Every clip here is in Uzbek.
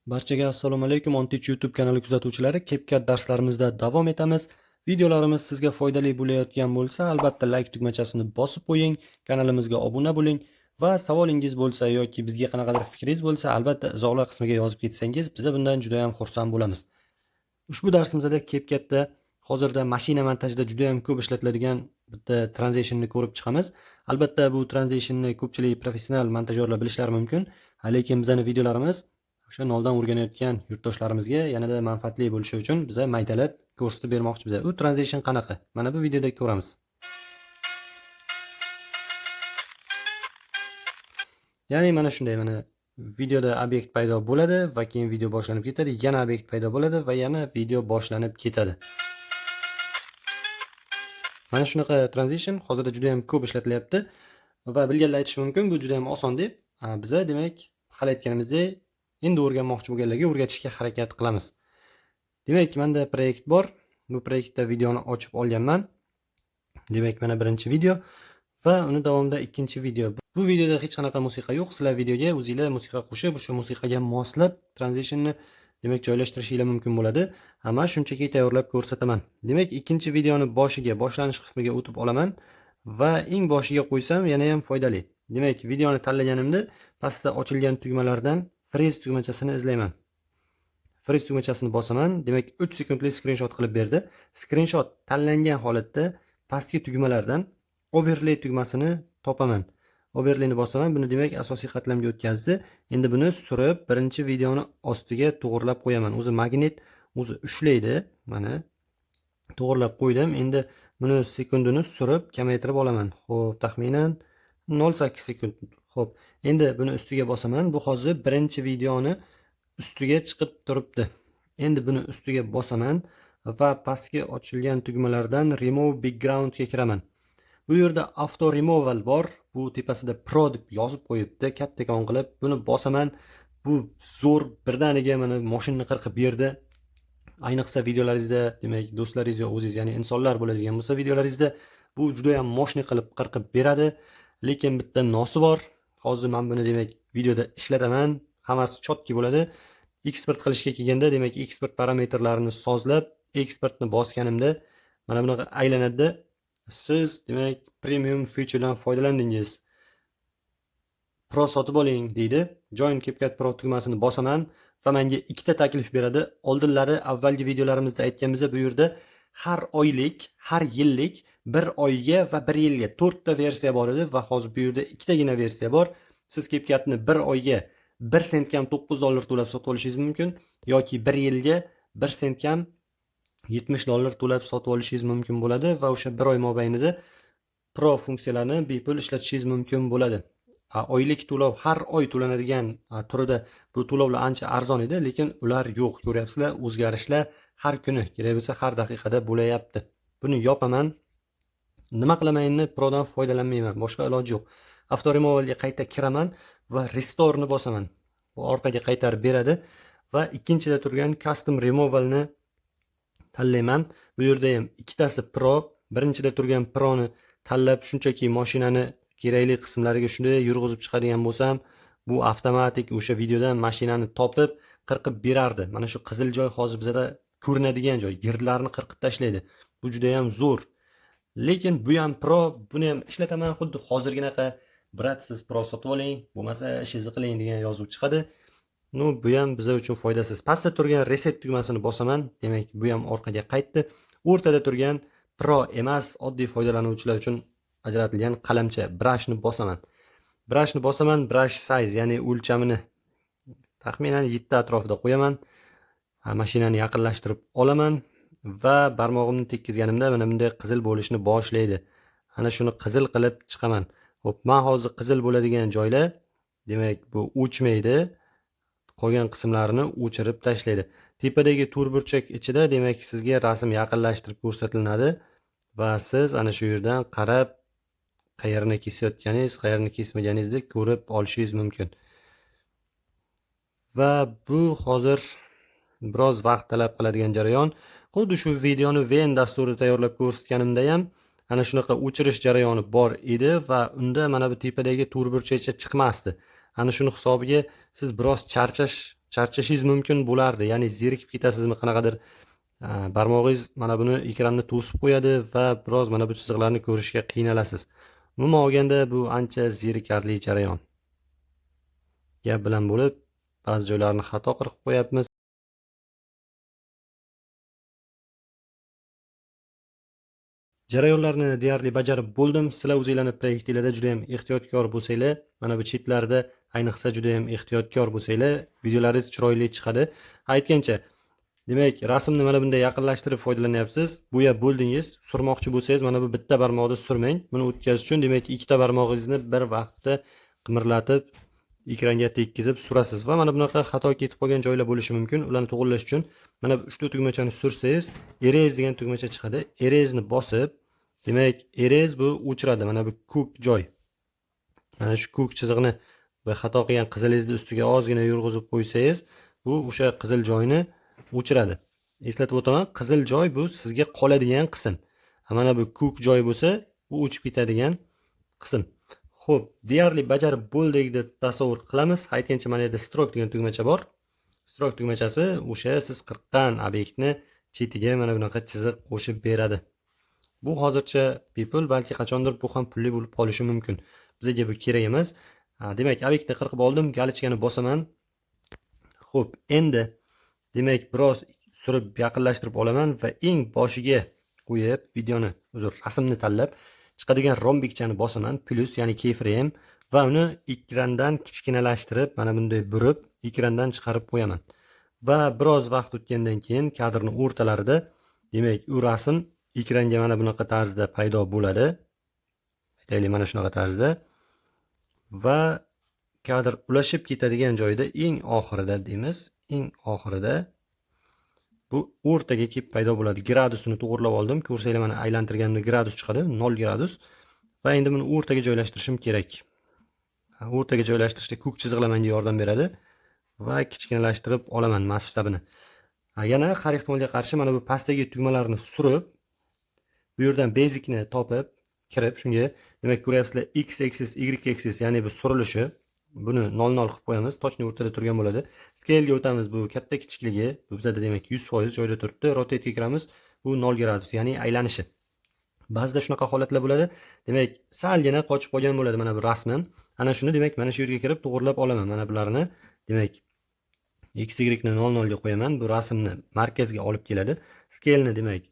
Barchaga assalomu alaykum. OnTeach YouTube kanali kuzatuvchilari, CapCut darslarimizda davom etamiz. Videolarimiz sizga foydali bo'layotgan bo'lsa, albatta like tugmachasini bosib qo'ying, kanalimizga obuna bo'ling va savolingiz bo'lsa yoki bizga qanaqadir fikringiz bo'lsa, albatta izohlar qismiga yozib ketsangiz, biz bundan juda ham xursand bo'lamiz. Ushbu darsimizda CapCutda hozirda mashina montajida juda ham ko'p ishlatiladigan bitta transitionni ko'rib chiqamiz. Albatta bu transitionni ko'pchilik professional montajyorlar bilishlari mumkin, lekin bizning videolarimiz o'sha noldan o'rganayotgan yurtdoshlarimizga yanada manfaatli bo'lishi uchun biz maydalab ko'rsatib bermoqchimiz. U transition qanaqa? Mana bu videoda ko'ramiz. Ya'ni mana shunday, mana videoda obyekt paydo bo'ladi va keyin video boshlanib ketadi, yana obyekt paydo bo'ladi va yana video boshlanib ketadi. Mana shunaqa transition hozirda juda ham ko'p ishlatilyapti va bilganlar aytishi mumkin, bu juda ham oson deb. Biz demak, hal etganimizdek endi o'rganmoqchi bo'lganlarga o'rgatishga harakat qilamiz. Demak, menda proyekt bor. Bu proyektda videoni ochib olganman. Demak, mana birinchi video va uni davomida ikkinchi video. Bu videoda hech qanaqa musiqa yo'q. Sizlar videoga o'zingizlar musiqa qo'shib, o'sha musiqaga moslab transitionni demak joylashtirishingiz mumkin bo'ladi. Amma shunchaki tayyorlab ko'rsataman. Demak, ikkinchi videoni boshiga, boshlanish qismiga o'tib olaman va eng boshiga qo'ysam yana ham foydali. Demak, videoni tanlaganimda pastda ochilgan tugmalardan freeze tugmachasini izlayman. Freeze tugmachasini bosaman. Demak, 3 sekundlik screenshot qilib berdi. Screenshot tanlangan holatda pastki tugmalardan overlay tugmasini topaman. Overlayni bosaman. Buni demak asosiy qatlamga o'tkazdi. Endi buni surib, birinchi videoni ostiga to'g'rilab qo'yaman. O'zi magnet o'zi ushlaydi. Mana to'g'rilab qo'ydim. Endi buni sekundini surib kamaytirib olaman. Xo'p, taxminan 0.8 sekund. Xo'p, endi buni ustiga bosaman. Bu hozir birinchi videoni ustiga chiqib turibdi. Endi buni ustiga bosaman va pastga ochilgan tugmalardan remove background ga kiraman. Bu yerda auto removal bor. Bu tepasida pro deb yozib qo'yibdi, kattakon qilib. Buni bosaman. Bu zo'r birdaniga mana mashinani qirqib berdi. Ayniqsa videolaringizda, demak, do'stlaringiz yo o'zingiz, ya'ni insonlar bo'ladigan bo'lsa, videolaringizda bu juda ham moshni qilib qirqib beradi. Lekin bitta nosi bor. Hozir men buni demak videoda ishlataman. Hammasi chotki bo'ladi. Export qilishga kelganda, demak, export parametrlarini sozlab, exportni bosganimda mana bunaqa aylanadi. Siz demak premium featuredan foydalandingiz. Pro sotib oling deydi. Join CapCut Pro tugmasini bosaman va menga ikkita taklif beradi. Oldinlari avvalgi videolarimizda aytganimiz bu yerda har oylik, har yillik, bir oyga va bir yilga 4 ta versiya bor edi va hozir bu yerda ikkitagina versiya bor. Siz CapCutni bir oyga 1 sent kam $9 to'lab sotib olishingiz mumkin yoki bir yilga 1 sent kam $70 to'lab sotib olishingiz mumkin bo'ladi va o'sha bir oy mobaynida pro funksiyalarini bepul ishlatishingiz mumkin bo'ladi. Oylik to'lov har oy to'lanadigan turida bu to'lovlar ancha arzon edi, lekin ular yo'q. Ko'ryapsizlar, o'zgarishlar har kuni, kerak bo'lsa har daqiqada bo'layapti. Buni yopaman. Nima qilamanni prodan foydalanmayman. Boshqa iloji yo'q. Auto removalga qayta kiraman va restore ni bosaman. Bu orqaga qaytarib beradi va ikkinchida turgan custom removalni tanlayman. Bu yerda ham ikkitasi pro. Birinchida turgan proni tanlab, shunchaki mashinani kerakli qismlariga shunday yurg'izib chiqadigan bo'lsam, bu avtomatik o'sha videodan mashinani topib, qirqib berardi. Mana shu qizil joy hozir bizda ko'rinadigan joy, girdlarni qirqib tashlaydi. Bu juda ham zo'r. Lekin bu ham pro, buni ham ishlataman xuddi hozirginaqa. Brat, siz pro sotib oling, bo'lmasa ishingizni qiling degan yozuv chiqadi. Bu ham biz uchun foydasiz. Pastda turgan reset tugmasini bosaman. Demak, bu ham orqaga qaytdi. O'rtada turgan pro emas, oddiy foydalanuvchilar uchun ajratilgan qalamcha brushni bosaman. Brush size, ya'ni o'lchamini taxminan 7 atrofida qo'yaman. Mashinani yaqinlashtirib olaman va barmog'imni tekkizganimda mana bunday qizil bo'lishni boshlaydi. Ana shuni qizil qilib chiqaman. Xo'p, men hozir qizil bo'ladigan joylar, demak, bu o'chmaydi. Qolgan qismlarini o'chirib tashlaydi. Tepadagi to'rtburchak ichida demak sizga rasm yaqinlashtirib ko'rsatiladi va siz ana shu yerdan qarab qayerni kesayotganingiz, qayerni kesmaganingizni ko'rib olishingiz mumkin. Va bu hozir biroz vaqt talab qiladigan jarayon. Xuddi shu videoni Ven dasturida tayyorlab ko'rsatganimda ham ana shunaqa o'chirish jarayoni bor edi va unda mana bu tepadagi to'rtburchakcha chiqmasdi. Ana shuni hisobiga siz biroz charchash charchashingiz mumkin bo'lardi. Ya'ni zerikib ketasizmi, qanaqadir barmog'ingiz mana buni ekranni to'sib qo'yadi va biroz mana bu chiziqlarni ko'rishga qiynalasiz. Umuman olganda bu ancha zerikarli jarayon. Gap bilan bo'lib, ba'zi joylarini xato qilib qo'yapmiz. Jarayonlarni deyarli bajarib bo'ldim. Sizlar o'zinglarni proyektinglarda juda ham ehtiyotkor bo'lsanglar, mana bu chetlarda ayniqsa juda ham ehtiyotkor bo'lsanglar, videolaringiz chiroyli chiqadi. Aytgancha, demak, rasmni mana bunday yaqinlashtirib foydalanyapsiz. Bo'yab bo'ldingiz. Surmoqchi bo'lsangiz, mana bu bitta barmoqni surmang. Buni o'tkazish uchun, demak, ikkita barmog'ingizni bir vaqtda qimirlatib, ekranga tekkizib surasiz va mana bunaqa xato ketib qolgan joylar bo'lishi mumkin. Ularni to'g'irlash uchun mana ushbu tugmachani sursangiz, erase degan tugmacha chiqadi. Erase'ni bosib, demak, erase bu o'chiradi. Mana bu ko'k joy. Mana shu ko'k chiziqni va xato qilgan qizilingizni ustiga ozgina yurg'izib qo'ysangiz, bu o'sha qizil joyni o'chiradi. Eslatib o'taman, qizil joy bu sizga qoladigan qism. Mana bu ko'k joy bo'lsa, u o'chib ketadigan qism. Xo'p, deyarli bajarib bo'ldik deb tasavvur qilamiz. Aytgancha mana yerda stroke degan tugmacha bor. Stroke tugmachasi o'sha siz qirqqan obyektni chetiga mana bunaqa chiziq qo'shib beradi. Bu hozircha bepul, balki qachondir bu ham pulli bo'lib qolishi mumkin. Bizga bu kerak emas. Demak, obyektni qirqib oldim, galichkani bosaman. Xo'p, endi demak, biroz surib yaqinlashtirib olaman va eng boshiga qo'yib, rasmni tanlab, chiqadigan rombikchani bosaman, plus ya'ni keyframe va uni ekrandan kichkinalashtirib, mana bunday burib, ekrandan chiqarib qo'yaman. Va biroz vaqt o'tgandan keyin kadrning o'rtalarida, demak, u rasm ekranga mana bunaqa tarzda paydo bo'ladi. Aytaylik, mana shunaqa tarzda. Va kadr ulashib ketadigan joyda eng oxirida deymiz, eng oxirida bu o'rtaga kelib paydo bo'ladi. Gradusini to'g'irlab oldim. Ko'rsanglar, mana aylantirganimda gradus chiqadi, 0 gradus. Va endi buni o'rtaga joylashtirishim kerak. O'rtaga joylashtirishda ko'k chiziqlar menga yordam beradi va kichkinalashtirib olaman masshtabini. Yana har ehtimolga qarshi mana bu pastdagi tugmalarni surib, bu yerdan basicni topib, kirib, shunga, demak, ko'ryapsizlar, x axis, y axis, ya'ni bu surilishi, buni 0 qilib qo'yamiz, tochni o'rtada turgan bo'ladi. Scale'ga o'tamiz, bu katta kichikligi, bu bizda demak 100% joyda turibdi. Rotate'ga kiramiz, bu 0 gradus, ya'ni aylanishi. Ba'zida shunaqa holatlar bo'ladi. Demak, salgina qochib qolgan bo'ladi mana bu rasmim. Ana shuni, demak, mana shu yerga kirib to'g'irlab olaman. Mana bularni, demak, x y ni 0 ga qo'yaman. Bu rasmni markazga olib keladi. Scale'ni, demak,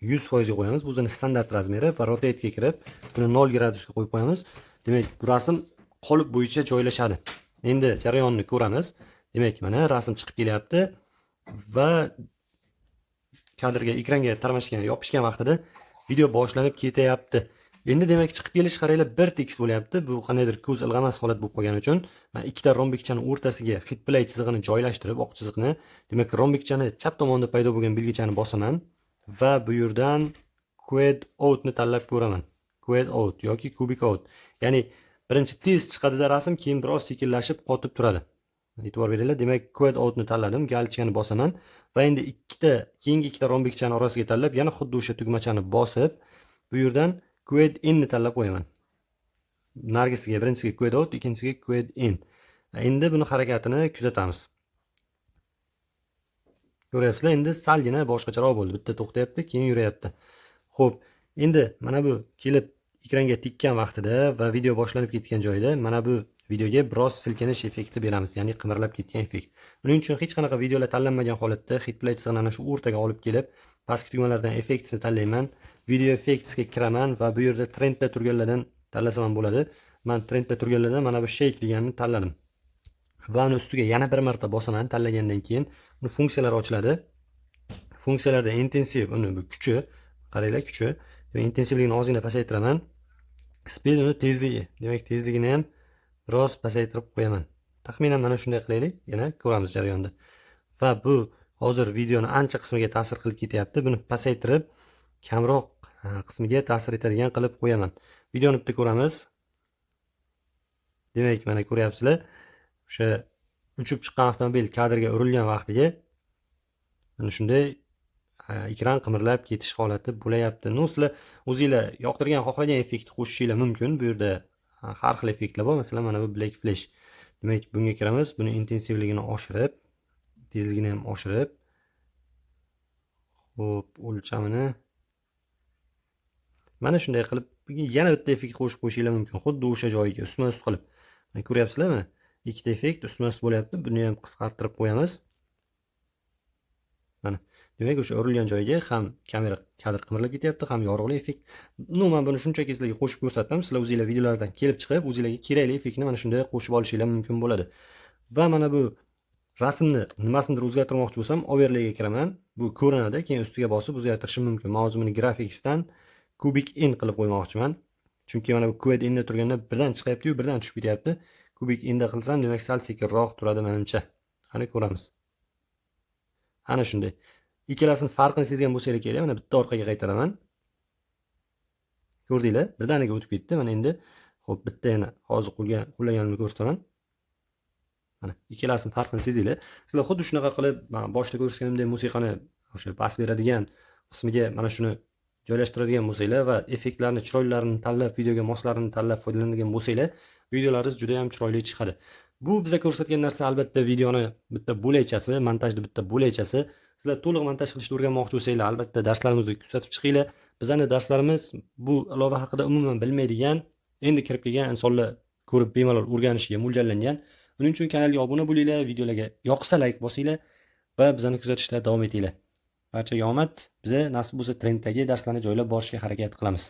100% ga qo'yamiz. Bu o'zining standart razmeri va rotate'ga kirib, buni 0 gradusga qo'yib qo'yamiz. Demak, bu rasm qolip bo'yicha joylashadi. Endi jarayonni ko'ramiz. Demak, mana rasm chiqib kelyapti va kadrga, ekranga tarmashgan, yopishgan vaqtida video boshlanib ketyapti. Endi demak, chiqib kelish qaranglar bir tekis bo'lyapti. Bu qandaydir ko'z ilg'amas holat bo'lib qolgani uchun men ikkita rombikchani o'rtasiga hit play chizig'ini joylashtirib, oq chiziqni, demak, rombikchani chap tomonda paydo bo'lgan belgichani bosaman va bu yerdan quad out ni tanlab ko'raman. Quad out yoki cubic out. Ya'ni birinchi tez chiqadida rasm, keyin biroz sekinlashib qotib turadi. E'tibor beringlar. Demak, quad out ni tanladim, galichkani bosaman va endi keyingi ikkita rombikchani orasiga tanlab, yana xuddi o'sha tugmachani bosib, bu yerdan quad in ni tanlab qo'yaman. Nargisiga birinchisiga quad out, ikkinchisiga quad in. Endi buni harakatini kuzatamiz. Ko'ryapsizlar, endi salgina boshqacharoq bo'ldi. Bitta to'xtayapti, keyin yurayapti. Xo'p, endi mana bu kelib ekranga tekkan vaqtida va video boshlanib ketgan joyda mana bu videoga biroz silkinish effekti beramiz, ya'ni qimirlab ketgan effekt. Buning uchun hech qanaqa videolar tanlanmagan holatda hit play chizig'ini ana shu o'rtaga olib kelib, pastki tugmalardan effektsni tanlayman, video effektsga kiraman va bu yerda trendda turganlardan tanlasam ham bo'ladi. Men trendda turganlardan mana bu shake deganini tanladim. Va uni ustiga yana bir marta bosaman. Tanlagandan keyin uni funksiyalari ochiladi. Funksiyalarda intensiv, uni bu kuchi, qaranglar, kuchi. Demak, intensivligini ozgina pasaytiraman. Speed, uni tezligi. Demak, tezligini ham biroz pasaytirib qo'yaman. Taxminan mana shunday qilaylik, yana ko'ramiz jarayonda. Va bu hozir videoni ancha qismiga ta'sir qilib ketyapti. Buni pasaytirib, kamroq qismiga ta'sir etadigan qilib qo'yaman. Videoni bitta ko'ramiz. Demak, mana ko'ryapsizlar, o'sha uchib chiqqan avtomobil kadrga urilgan vaqtiga mana shunday ekran qimirlab ketish holati bo'layapti. Sizlar o'zingizlar yoqtirgan, xohlagan effektni qo'shishinglar mumkin. Bu yerda har xil effektlar bor. Masalan, mana bu black flash. Demak, bunga kiramiz. Buni intensivligini oshirib, tezligini ham oshirib, xo'p, o'lchamini mana shunday qilib yana bitta effekt qo'shib qo'yishinglar mumkin. Xuddi o'sha joyiga ustma-ust qilib. Mana ko'ryapsizlar, mana ikkita effekt ustma-ust bo'lyapti. Buni ham qisqartirib qo'yamiz. Mana. Demak, o'sha urilgan joyiga ham kamera kadr qimirlab ketyapti, ham yorug'li effekt. Umuman buni shunchaki sizlarga qo'shib ko'rsatdim. Sizlar o'zingizlar videolardan kelib chiqib, o'zingizlarga kerakli effektni mana shunday qo'shib olishinglar mumkin bo'ladi. Va mana bu rasmni nimasidir o'zgartirmoqchi bo'lsam, overlayga kiraman. Bu ko'rinadi, keyin ustiga bosib o'zgartirishim mumkin. Men hozir buni graphicsdan kubik in qilib qo'ymoqchiman. Chunki mana bu quad inda turganda birdan chiqyapti-yu, birdan tushib ketyapti. Kubik inda qilsam, demak, sal sekinroq turadi menimcha. Qani ko'ramiz. Ana shunday. Ikkalasini farqini sezgan bo'lsanglar kerak. Mana bitta orqaga qaytaraman. Ko'rdinglar? Birdaniga o'tib ketdi. Mana endi xo'p, bitta yana hozir qo'llaganimni ko'rsataman. Mana ikkalasini farqini sezinglar. Sizlar xuddi shunaqa qilib, mana boshda ko'rsatganimdek musiqani o'sha bas beradigan qismiga mana shuni joylashtiradigan bo'lsanglar va effektlarni chiroylilarini tanlab, videoga moslarini tanlab foydalanadigan bo'lsanglar, videolaringiz juda ham chiroyli chiqadi. Bu biza ko'rsatgan narsa albatta videoni bitta bo'lakchasi, montajni bitta bo'lakchasi. Sizlar to'liq montaj qilishni o'rganmoqchi bo'lsanglar, albatta darslarimizni kuzatib chiqinglar. Bizning darslarimiz bu ilova haqida umuman bilmaydigan, endi kirib kelgan insonlar ko'rib bemalol o'rganishiga mo'ljallangan. Buning uchun kanalga obuna bo'linglar, videolarga yoqsa like bosinglar va bizani kuzatishda davom etinglar. Barchaga omad. Biza nasib bo'lsa trenddagi darslarni joylab borishga harakat qilamiz.